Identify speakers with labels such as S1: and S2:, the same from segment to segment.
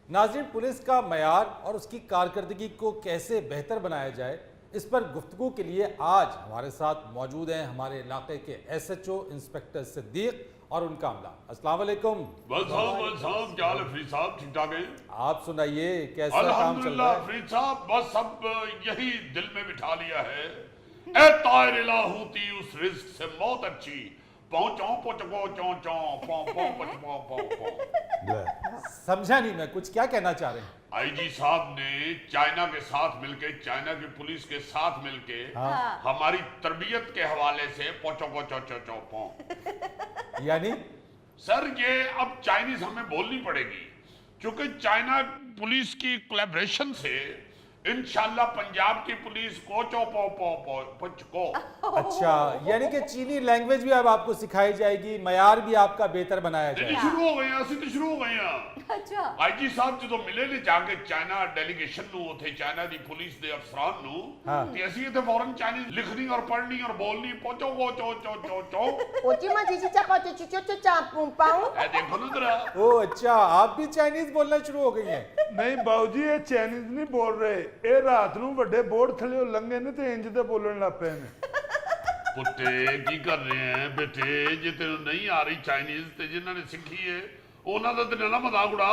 S1: नाज़रीन, पुलिस का मयार और उसकी कारकर्दगी को कैसे बेहतर बनाया जाए, इस पर गुफ्तगू के लिए आज हमारे साथ मौजूद हैं हमारे इलाके के SHO इंस्पेक्टर सिद्दीक और उनका अमला। अस्सलाम वालेकुम।
S2: बस साहब क्या हाल है फरीद साहब, ठीक ठाक है?
S1: आप सुनाइए, कैसा काम चल रहा
S2: अल्हम्दुलिल्लाह
S1: है?
S2: फरीद साहब, बस अब यही दिल में बिठा लिया है, ए तायर लाहूती उस रिस्क से मौत अच्छी, पहुंचो पचको चौ चौ पौ पौ पचपो पौ पौ।
S1: समझा नहीं मैं, कुछ क्या कहना चाह रहे हैं?
S2: आईजी साहब ने चाइना के साथ मिलके, चाइना की पुलिस के साथ मिलके हमारी तरबियत के हवाले से पोचो चौ चौ चौ पौ।
S1: यानी
S2: सर ये अब चाइनीज हमें बोलनी पड़ेगी, क्योंकि चाइना पुलिस की कोलैबोरेशन से इंशाल्लाह पंजाब की पुलिस को चो पो पो पो पचको।
S1: अच्छा, यानी कि चीनी लैंग्वेज भी अब आपको सिखाई जाएगी, मयार भी आपका बेहतर बनाया जाएगा।
S2: शुरू हो गए, ਅਸੀਂ तो शुरू हो गए हैं।
S3: अच्छा
S2: आईजी साहब जो मिले ने जाके चाइना डेलीगेशन ਨੂੰ ਉਥੇ ਚਾਈਨਾ ਦੀ ਪੁਲਿਸ ਦੇ ਅਫਸਰਾਂ ਨੂੰ, ਤੇ ਅਸੀਂ ਇੱਥੇ ਫੌਰਨ ਚਾਈਨੀਜ਼ ਲਿਖਣੀ ਔਰ ਪੜ੍ਹਨੀ ਔਰ ਬੋਲਣੀ ਪੋਚੋ ਕੋ ਚੋ ਚੋ ਚੋ ਚੋ।
S3: ओची माची ची चापा ची ची ची चापू पाऊ
S2: ਇਹ ਦੇਖੋ ਨਾ जरा।
S1: ओ अच्छा, आप भी चाइनीज बोलना शुरू हो गई हैं?
S4: नहीं बाबू जी, ये चाइनीज नहीं बोल रहे, ये रात ਨੂੰ ਵੱਡੇ ਬੋਰਡ ਥੱਲੇ ਲੰਗੇ ਨੇ ਤੇ ਇੰਜ ਤੇ ਬੋਲਣ ਲੱਗ ਪਏ ਨੇ।
S2: ਪੁੱਤੇ ਕੀ ਕਰ ਰਹੇ ਹੈ ਬੇਟੇ, ਜੇ ਤੈਨੂੰ ਨਹੀਂ ਆ ਰਹੀ ਚਾਈਨੀਜ਼ ਤੇ ਜਿਨ੍ਹਾਂ ਨੇ ਸਿੱਖੀ ਹੈ ਉਹਨਾਂ ਦਾ ਤੇ ਨਾ ਮਜ਼ਾਕ ਉਡਾ।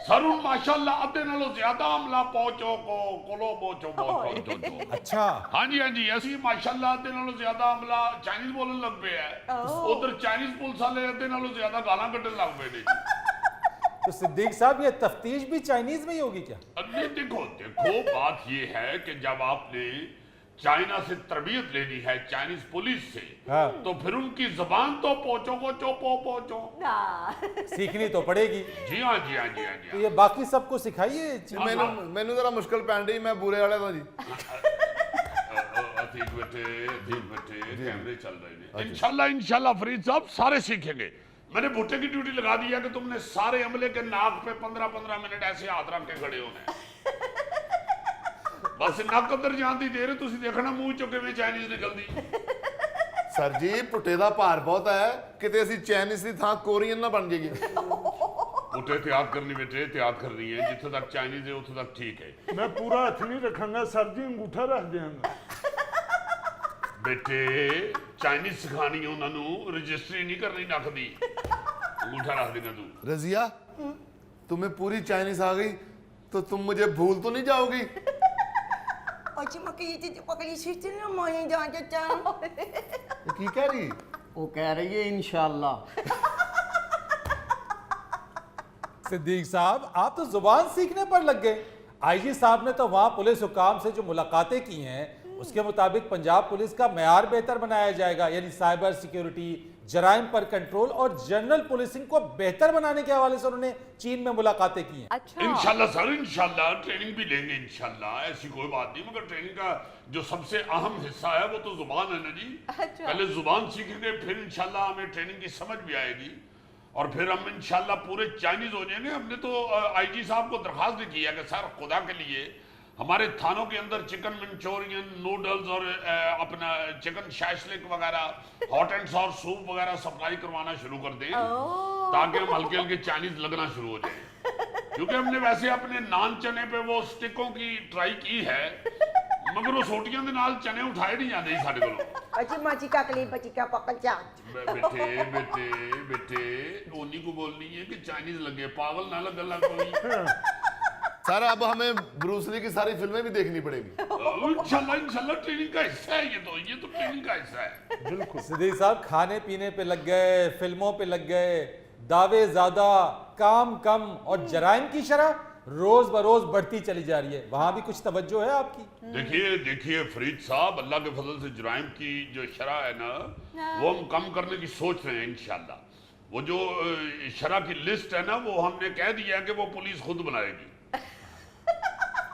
S2: ਸਰ ਹੁਣ ਮਾਸ਼ਾਅੱਲਾ ਅੱਧੇ ਨਾਲੋਂ ਜ਼ਿਆਦਾ ਹਮਲਾ ਪਹੁੰਚੋ ਕੋਲੋ ਪਹੁੰਚੋ ਪਹੁੰਚੋ।
S1: अच्छा,
S2: ਹਾਂਜੀ ਹਾਂਜੀ, ਅਸੀਂ ਮਾਸ਼ਾਅੱਲਾ ਅੱਧੇ ਨਾਲੋਂ ਜ਼ਿਆਦਾ ਹਮਲਾ ਚਾਈਨੀਜ਼ ਬੋਲਣ ਲੱਗ ਪਏ ਆ। ਉਧਰ ਚਾਈਨੀਜ਼ ਪੁਲਿਸ ਵਾਲੇ ਅੱਧੇ ਨਾਲੋਂ ਜ਼ਿਆਦਾ ਗਾਲਾਂ ਕੱਢਣ ਲੱਗ ਪਏ ਨੇ।
S1: तो सिद्दीक साहब, ये तफ्तीश भी चाइनीज में ही होगी क्या?
S2: अरे देखो देखो, बात ये है कि जब आपने चाइना से तरबियत लेनी है चाइनीज पुलिस से,
S1: हाँ।
S2: तो फिर उनकी जबान तो पहुंचो को चोपो पहुंचो।
S1: सीखनी तो पड़ेगी।
S2: जी हाँ जी हाँ जी हाँ
S1: तो
S2: जी
S1: ये बाकी सबको सिखाइए।
S5: ਮੈਨੂੰ जरा मुश्किल पैन रही, मैं बुरे वाले था जी।
S2: ठीक बेटे कैमरे चल रहे हैं। इंशाल्लाह इंशाल्लाह फरीद साहब सारे सीखेंगे। मैंने भुट्टे की ड्यूटी लगा दी है कि तुमने सारे अमले के नाक पे 15-15 मिनट ऐसे हाथ रख के खड़े होने हैं। बस नक अंदर जान दी देर तुसी देखना मुंह चो किवें चाइनीज निकलदी।
S5: सर जी पुट्टे ਦਾ ਭਾਰ ਬਹੁਤ ਹੈ, ਕਿਤੇ ਅਸੀਂ ਚਾਈਨੀਜ਼ ਦੀ ਥਾਂ ਕੋਰੀਅਨ ਨਾ ਬਣ ਜਾਈਏ।
S2: भुट्टे तैयार करनी बेटे, तैयार करनी है। जिथे तक चाइनीज है उथे तक ठीक है
S4: मैं पूरा हथ नहीं रखूंगा सर जी, अंगूठा रख देंगे।
S2: बेटे। चाइनीज सिखानी है उन्होंने, रजिस्ट्री नहीं करनी नक दी। अंगूठा रख देगा तू।
S5: रजिया, तुम्हें पूरी चाइनीज आ गई तो तुम मुझे भूल तो नहीं जाओगी?
S3: ओची मकी ची पकड़ी सीट ने मोई जा जा
S5: ये की कह रही?
S6: वो कह रही है इंशाल्लाह।
S1: सिद्दीक साहब, आप तो जुबान सीखने पर लग गए। आईजी साहब ने तो वहाँ पुलिस हुकाम से जो मुलाकातें की हैं, उसके मुताबिक पंजाब पुलिस का मयार बेहतर बनाया जाएगा, यानी साइबर सिक्योरिटी, जराइम पर कंट्रोल और जनरल पुलिसिंग को बेहतर बनाने के हवाले से उन्होंने चीन में मुलाकातें की हैं।
S3: अच्छा
S2: इंशाल्लाह सर, इंशाल्लाह ट्रेनिंग भी लेंगे इंशाल्लाह, ऐसी कोई बात नहीं। मगर ट्रेनिंग का जो सबसे अहम हिस्सा है वो तो जुबान है ना जी।
S3: अच्छा।
S2: पहले जुबान सीखेंगे, फिर इंशाल्लाह हमें ट्रेनिंग की समझ भी आएगी और फिर हम इंशाल्लाह पूरे चाइनीज हो जाएंगे। हमने तो आईजी साहब को दरखास्त भी किया कि सर खुदा के लिए हमारे थानों के अंदर चिकन मंचूरियन, नूडल्स और अपना चिकन शैशलिक वगैरह, हॉट एंड सॉर सूप वगैरह सप्लाई करवाना शुरू कर दें, ताकि हम हल्के हल्के चाइनीज लगना शुरू हो जाए। क्योंकि हमने वैसे अपने नान चने पे वो स्टिकों की ट्राई की है, मगर वो सोटियां दे नाल चने उठाए नहीं जाते साडे कोलों।
S3: ओची माची काकली बची का पकड़ जा
S2: बेटे बेटे बेटे, उन्हीं को बोलनी है कि चाइनीज लगे, पागल ना लगला कोई।
S5: सर अब हमें ब्रूस ली की सारी फिल्में भी देखनी पड़ेगी।
S2: इंशाल्लाह इंशाल्लाह ट्रेनिंग का हिस्सा है ये तो ट्रेनिंग का हिस्सा है।
S4: बिल्कुल।
S1: सिद्दीक साहब, खाने पीने पे लग गए, फिल्मों पे लग गए, दावे ज्यादा, काम कम और जराइम की शरह रोज बरोज बढ़ती चली जा रही है। वहां भी कुछ तवज्जो है आपकी?
S2: देखिए फरीद साहब, अल्लाह के फजल से जराइम की जो शरह है ना, वो हम कम करने की सोच रहे हैं इंशाल्लाह। वो जो शरह की लिस्ट है ना, वो हमने कह दिया है कि वो पुलिस खुद बनाएगी।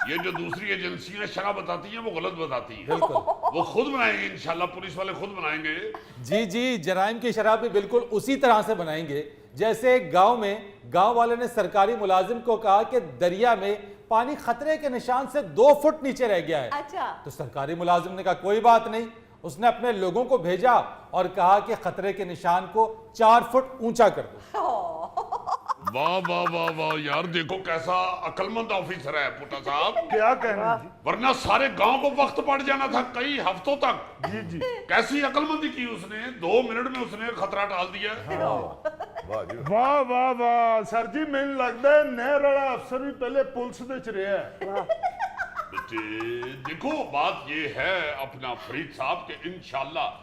S2: ये जो दूसरी एजेंसियां शरह बताती हैं वो गलत बताती हैं,
S1: बिल्कुल।
S2: वो खुद बनाएंगे इंशाल्लाह, पुलिस वाले खुद बनाएंगे।
S1: जी जी, जराइम की शरह भी बिल्कुल उसी तरह से बनाएंगे जैसे गांव में गांव वाले ने सरकारी मुलाजिम को कहा कि दरिया में पानी खतरे के निशान से 2 फुट नीचे रह गया है।
S3: अच्छा
S1: तो सरकारी मुलाजिम ने कहा कोई बात नहीं, उसने अपने लोगों को भेजा और कहा कि खतरे के निशान को 4 फुट ऊंचा कर दो।
S2: वाह वाह वाह वाह यार, देखो कैसा अक्लमंद ऑफिसर है पुट्टा साहब।
S4: क्या कहना जी?
S2: वरना सारे गांव को वक्त पड़ जाना था कई हफ्तों तक।
S4: जी जी।
S2: कैसी अक्लमंदी की उसने, 2 मिनट में उसने खतरा टाल दिया।
S5: वाह जी
S4: वाह वाह वाह सर जी, मैंने लगता है नहर वाला अफसर भी पहले पुलिस दे च रहा है।
S2: बेटे देखो बात ये है अपना फरीद साहब के इंशाल्लाह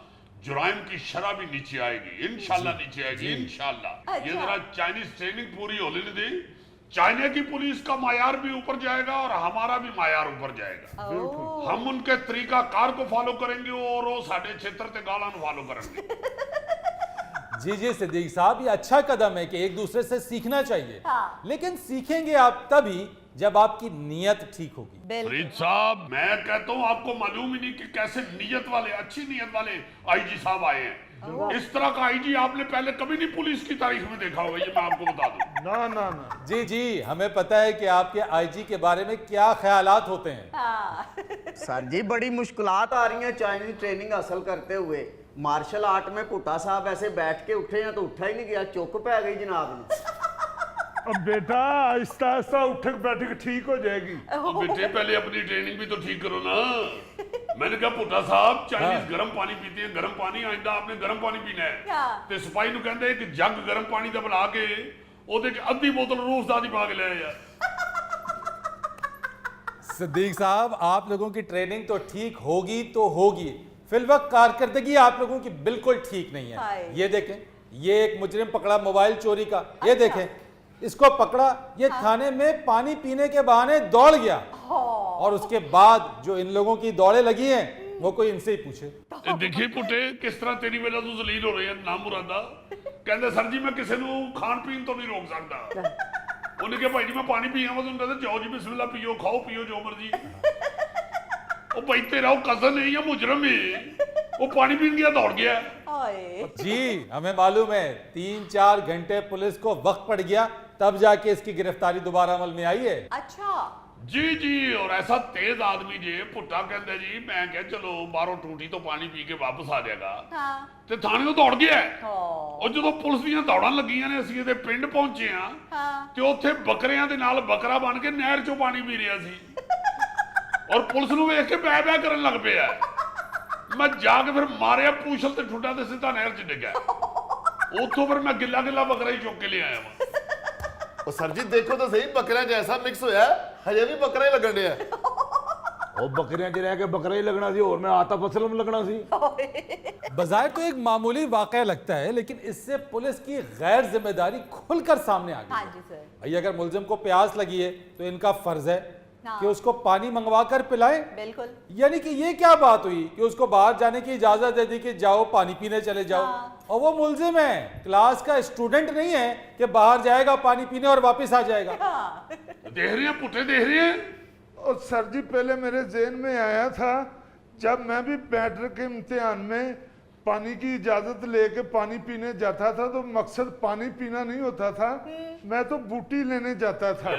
S2: जुराइम की शरह भी नीचे आएगी, इंशाल्लाह नीचे आएगी इंशाल्लाह। ये जरा चाइनीज ट्रेनिंग पूरी होने नहीं दी, चाइना की पुलिस का मायार भी ऊपर जाएगा और हमारा भी मायार ऊपर जाएगा। हम उनके तरीका कार को फॉलो करेंगे और वो साढ़े क्षेत्र ते गाला फॉलो करेंगे।
S1: जी जी सिद्दीक साहब, ये अच्छा कदम है कि एक दूसरे से सीखना चाहिए। लेकिन सीखेंगे आप तभी जब आपकी नीयत ठीक होगी।
S2: फरीद साहब मैं कहता हूँ आपको मालूम ही नहीं कि कैसे नीयत वाले, अच्छी नीयत वाले आईजी साहब आए हैं। इस तरह का आईजी आपने पहले कभी नहीं पुलिस की तारीख में देखा होगा, ये मैं आपको बता दूं।
S4: ना ना ना
S1: जी जी, हमें पता है कि आपके आईजी के बारे में क्या ख्यालात होते हैं।
S6: सर जी बड़ी मुश्किलात आ रही हैं चाइनीज ट्रेनिंग हासिल करते हुए। मार्शल आर्ट में पुट्टा साहब ऐसे बैठ के उठे हैं तो उठा ही नहीं गया, चुक पै गई जनाब ने।
S4: अब बेटा आहिस्ता आहिस्ता उठक बैठक ठीक हो जाएगी।
S2: तो बेटे पहले अपनी ट्रेनिंग भी तो ठीक करो ना। मैंने कहा पुट्टा साहब चाइनीज गर्म पानी पीते हैं, गर्म पानी, आइंदा आपने गर्म पानी पीना है। ते सिपाही नु कहंदे कि जग गर्म पानी दा बना के ओदे च आधी बोतल रूह दा दी पा के ले आया।
S1: सिद्दीक साहब, आप लोगों की ट्रेनिंग तो ठीक होगी तो होगी, फिलवक्त कारकर्दगी आप लोगों की बिल्कुल ठीक नहीं है। ये देखें, ये एक मुजरिम पकड़ा मोबाइल चोरी का, ये देखें इसको पकड़ा, ये थाने में पानी पीने के बहाने दौड़ गया और उसके बाद जो इन लोगों की दौड़े लगी हैं वो कोई इनसे ही पूछे।
S2: देखिए पुटे किस तरह तेरी वजह तो जलील हो रहे हैं ना मुरादा। कहंदे सर जी मैं किसी नु खान पीन तो नहीं रोक सकता। उन्हें कहा भाई जी मैं पानी पिया, मैं कहते जाओ जी बिस्मिल्लाह पियो, खाओ पियो जो मर्जी। वो भाई तेरा वो कजन है या मुजरम है, वो पानी पीने गया दौड़ गया।
S1: जी हमें मालूम है, 3-4 घंटे पुलिस को वक्त पड़ गया तब जाके इसकी गिरफ्तारी दोबारा अमल में आई है।
S3: अच्छा
S2: जी जी, और ऐसा तेज आदमी जे पुट्टा कहते जी मैं कह चलो बाहरों टूटी तो पानी पी के वापस आ जाएगा। ते थाने तो दौड़ गया और जो पुलिस ਦੀਆਂ ਦੌੜਾਂ ਲੱਗੀਆਂ ਨੇ ਅਸੀਂ ਇਹਦੇ ਪਿੰਡ ਪਹੁੰਚੇ ਆ ਤੇ ਉੱਥੇ ਬੱਕਰਿਆਂ ਦੇ ਨਾਲ ਬੱਕਰਾ ਬਣ ਕੇ ਨਹਿਰ ਚੋਂ ਪਾਣੀ ਪੀ ਰਿਹਾ ਸੀ ਔਰ ਪੁਲਿਸ ਨੂੰ ਵੇਖ ਕੇ ਬੈ ਬੈ ਕਰਨ ਲੱਗ ਪਿਆ। ਮੈਂ ਜਾ ਕੇ ਫਿਰ ਮਾਰਿਆ ਪੂਛਲ ਤੇ ਠੁੱਡਾ ਤੇ ਸਿੱਧਾ ਨਹਿਰ 'ਚ ਡਿੱਗਾ। ਉੱਥੋਂ ਫਿਰ ਮੈਂ ਗਿੱਲਾ ਗਿੱਲਾ ਬੱਕਰਾ ਹੀ ਚੁੱਕ ਕੇ ਲਿਆਇਆ ਵਾ।
S5: ਉਹ ਸਰ ਜੀ ਦੇਖੋ ਤਾਂ ਸਹੀ ਬੱਕਰਿਆਂ 'ਚ ਐਸਾ ਮਿਕਸ ਹੋਇਆ ਹਜੇ ਵੀ ਬੱਕਰਾ ਹੀ ਲੱਗਣ ਡਿਆ।
S4: ਉਹ ਬੱਕਰੀਆਂ 'ਚ ਰਹਿ ਕੇ ਬੱਕਰਾ ਹੀ ਲੱਗਣਾ ਸੀ, ਹੋਰ ਮੈਂ ਆਤਫ असलम लगना सी।
S1: बजाय तो एक मामूली वाकया लगता है, लेकिन इससे पुलिस की गैर जिम्मेदारी खुलकर सामने आ गई।
S3: हाँ जी सर।
S1: भाई अगर मुलजिम को प्यास लगी है तो इनका फर्ज है कि उसको पानी मंगवा कर पिलाएं।
S3: बिल्कुल।
S1: यानी कि ये क्या बात हुई कि उसको बाहर जाने की इजाजत दे दी कि जाओ पानी पीने चले जाओ, और वो मुलजिम है, क्लास का स्टूडेंट नहीं है कि बाहर जाएगा पानी पीने और वापस आ जाएगा।
S2: देख रहे हैं पुट्टे, देख रहे हैं।
S4: और सर जी पहले मेरे ज़हन में आया था जब मैं भी मैट्रिक के इम्तिहान में पानी की इजाजत लेके पानी पीने जाता था तो मकसद पानी पीना नहीं होता था, मैं तो बूटी लेने जाता था।